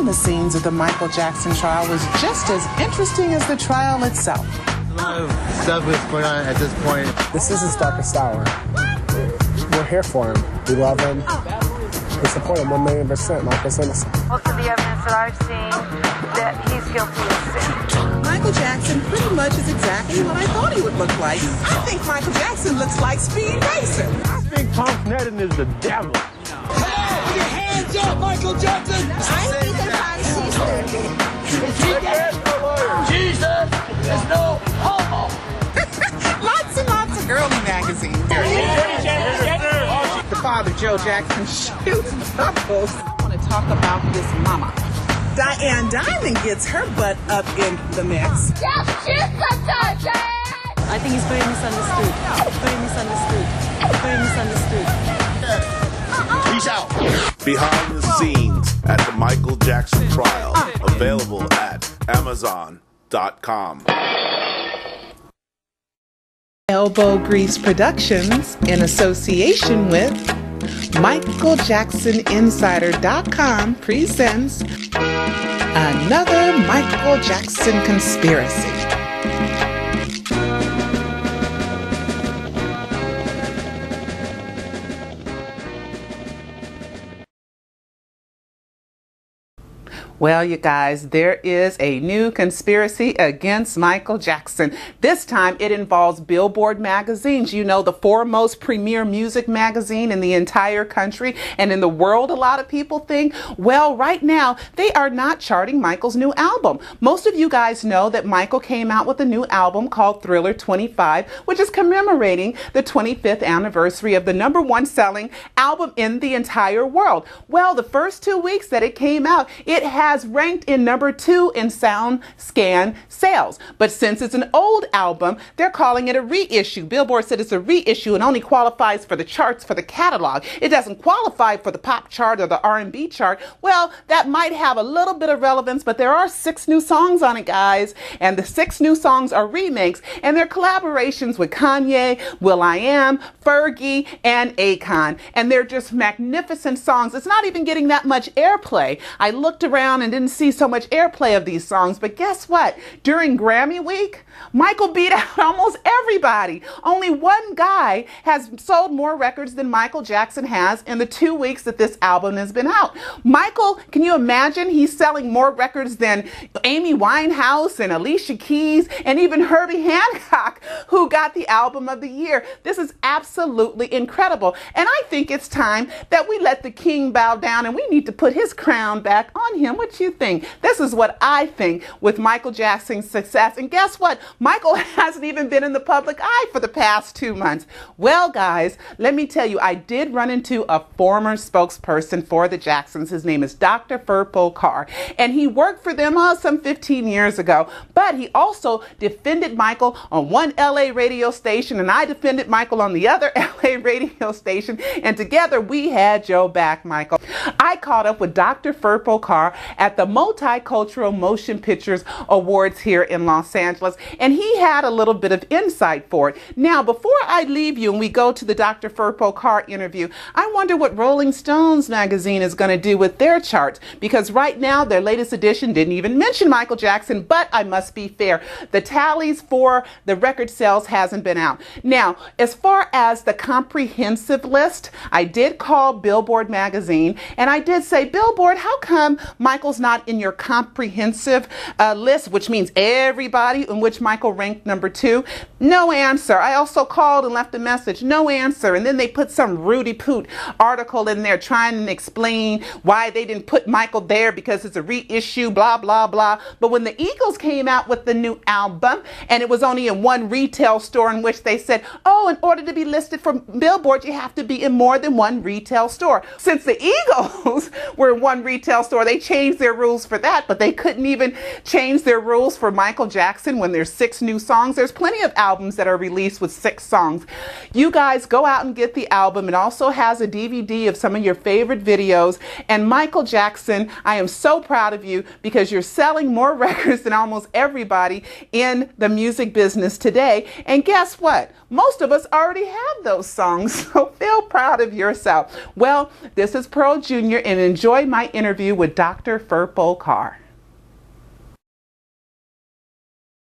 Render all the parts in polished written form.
behind the scenes of the Michael Jackson trial was just as interesting as the trial itself. A lot of stuff is going on at this point. This is his darkest hour. We're here for him. We love him. We support him 1,000,000%. Michael's innocent. Most of the evidence that I've seen that he's guilty of sin. Michael Jackson pretty much is exactly what I thought he would look like. I think Michael Jackson looks like Speed Racer. I think Tom Sneddon is the devil. Put your hands up, Michael Jackson! I think they're trying to Jesus is no homo! Lots and lots of girly magazines. The father, Joe Jackson, shoots bubbles. I want to talk about this mama. Diane Diamond gets her butt up in the mix. I think he's very misunderstood. Very misunderstood. Very misunderstood. Peace out. Behind the scenes at the Michael Jackson trial. Available at Amazon.com. Elbow Grease Productions, in association with MichaelJacksonInsider.com, presents another Michael Jackson conspiracy. Well, you guys, there is a new conspiracy against Michael Jackson. This time it involves Billboard magazines, you know, the foremost premier music magazine in the entire country and in the world, a lot of people think. Well, right now, they are not charting Michael's new album. Most of you guys know that Michael came out with a new album called Thriller 25, which is commemorating the 25th anniversary of the #1 selling album in the entire world. Well, the first 2 weeks that it came out, it has ranked in #2 in SoundScan sales. But since it's an old album, they're calling it a reissue. Billboard said it's a reissue and only qualifies for the charts for the catalog. It doesn't qualify for the pop chart or the R&B chart. Well, that might have a little bit of relevance, but there are 6 new songs on it, guys. And the 6 new songs are remakes, and they're collaborations with Kanye, will.i.am, Fergie, and Akon. And they're just magnificent songs. It's not even getting that much airplay. I looked around and didn't see so much airplay of these songs, but guess what? During Grammy week, Michael beat out almost everybody. Only one guy has sold more records than Michael Jackson has in the 2 weeks that this album has been out. Michael, can you imagine? He's selling more records than Amy Winehouse and Alicia Keys and even Herbie Hancock, who got the album of the year. This is absolutely incredible. And I think it's time that we let the king bow down and we need to put his crown back on him. What you think? This is what I think with Michael Jackson's success. And guess what? Michael hasn't even been in the public eye for the past 2 months. Well, guys, let me tell you, I did run into a former spokesperson for the Jacksons. His name is Dr. Carr, and he worked for them some 15 years ago. But he also defended Michael on one LA radio station, and I defended Michael on the other LA radio station, and together we had your back, Michael. I caught up with Dr. Carr at the Multicultural Motion Pictures Awards here in Los Angeles, and he had a little bit of insight for it. Now, before I leave you and we go to the Dr. Carr interview, I wonder what Rolling Stones magazine is going to do with their charts, because right now their latest edition didn't even mention Michael Jackson, but I must be fair. The tallies for the record sales hasn't been out. Now, as far as the comprehensive list, I did call Billboard magazine and I did say, Billboard, how come Michael's not in your comprehensive list, which means everybody, in which Michael ranked #2? No answer. I also called and left a message. No answer. And then they put some Rudy Poot article in there trying to explain why they didn't put Michael there because it's a reissue, blah, blah, blah. But when the Eagles came out with the new album and it was only in one retail store, in which they said, oh, in order to be listed for Billboard, you have to be in more than one retail store. Since the Eagles were in one retail store, they changed their rules for that, but they couldn't even change their rules for Michael Jackson when there's 6 new songs. There's plenty of albums that are released with 6 songs. You guys go out and get the album. It also has a DVD of some of your favorite videos. And Michael Jackson, I am so proud of you because you're selling more records than almost everybody in the music business today. And guess what? Most of us already have those songs. So feel proud of yourself. Well, this is Pearl Jr. and enjoy my interview with Dr. Furpo Carr.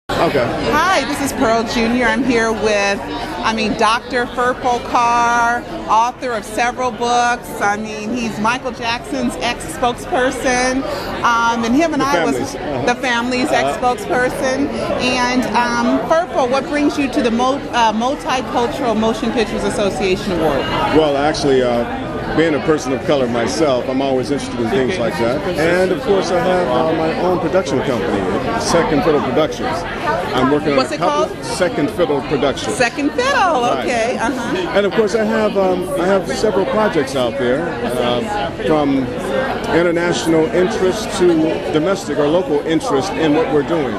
Okay. Hi, this is Pearl Jr. I'm here with, Dr. Furpo Carr, author of several books. He's Michael Jackson's ex-spokesperson, and him and I was the family's ex-spokesperson. And Furpo, what brings you to the Multicultural Motion Pictures Association Award? Well, actually, being a person of color myself, I'm always interested in things like that. And of course, I have my own production company, Second Fiddle Productions. I'm working on What's it called? Second Fiddle Productions. Second Fiddle, okay. Right. And of course, I have several projects out there, from international interest to domestic or local interest in what we're doing.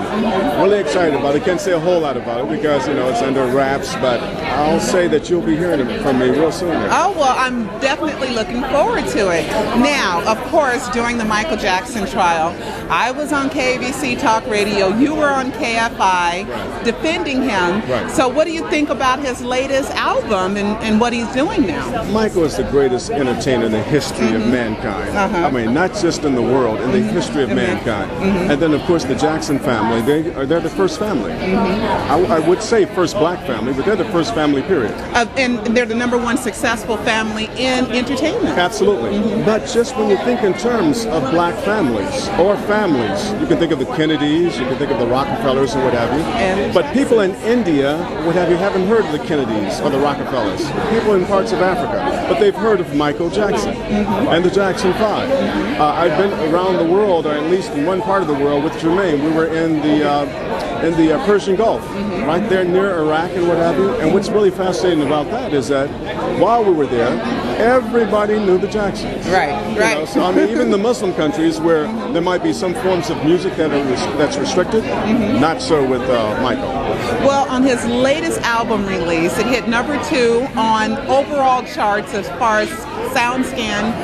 Really excited about it. Can't say a whole lot about it because it's under wraps, but I'll say that you'll be hearing from me real soon. Oh, well, I'm definitely looking forward to it. Now, of course, during the Michael Jackson trial, I was on KBC Talk Radio. You were on KFI defending him. Right. So what do you think about his latest album and what he's doing now? Michael is the greatest entertainer in the history of mankind. Not just in the world, in the history of mankind. And then, of course, the Jackson family, they're the first family. I would say first black family, but they're the first family, period. And they're the #1 successful family in entertainment. Absolutely. But just when you think in terms of black families or families, you can think of the Kennedys, you can think of the Rockefellers or what have you. But people in India, what have you, haven't heard of the Kennedys or the Rockefellers. People in parts of Africa, but they've heard of Michael Jackson and the Jackson 5. I've been around the world, or at least in one part of the world, with Jermaine. We were in the Persian Gulf, right there near Iraq and what have you. And what's really fascinating about that is that while we were there, everybody knew the Jacksons. Right. So even the Muslim countries where there might be some forms of music that's restricted, not so with Michael. Well, on his latest album release, it hit #2 on overall charts as far as SoundScan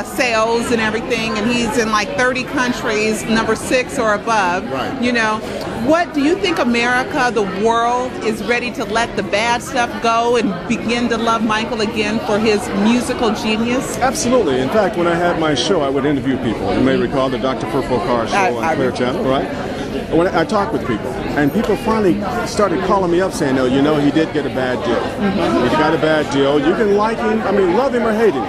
sales and everything, and he's in like 30 countries, #6 or above. Right. What do you think America, the world, is ready to let the bad stuff go and begin to love Michael again for his musical genius? Absolutely. In fact, when I had my show, I would interview people. You may recall the Dr. Furpo Carr show on Clear Channel, right? When I talked with people, and people finally started calling me up saying, he did get a bad deal. He got a bad deal. You can like him, love him or hate him.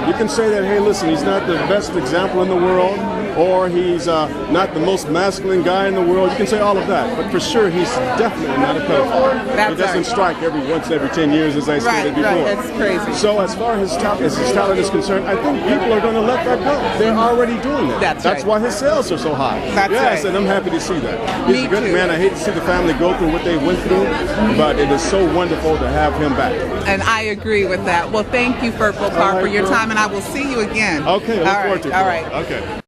You can say that, hey, listen, he's not the best example in the world, or he's not the most masculine guy in the world. You can say all of that, but for sure, he's definitely not a pedophile. He doesn't strike once every 10 years, as I stated before. Right, that's crazy. So as far as his talent is concerned, I think people are going to let that go. They're already doing it. That's why his sales are so high. Yes, and I'm happy to see that. He's a good man. I hate to see the family go through what they went through, but it is so wonderful to have him back. And I agree with that. Well, thank you, Furpo Carr, for your time, and I will see you again. Okay, I look forward to it. All right. Okay.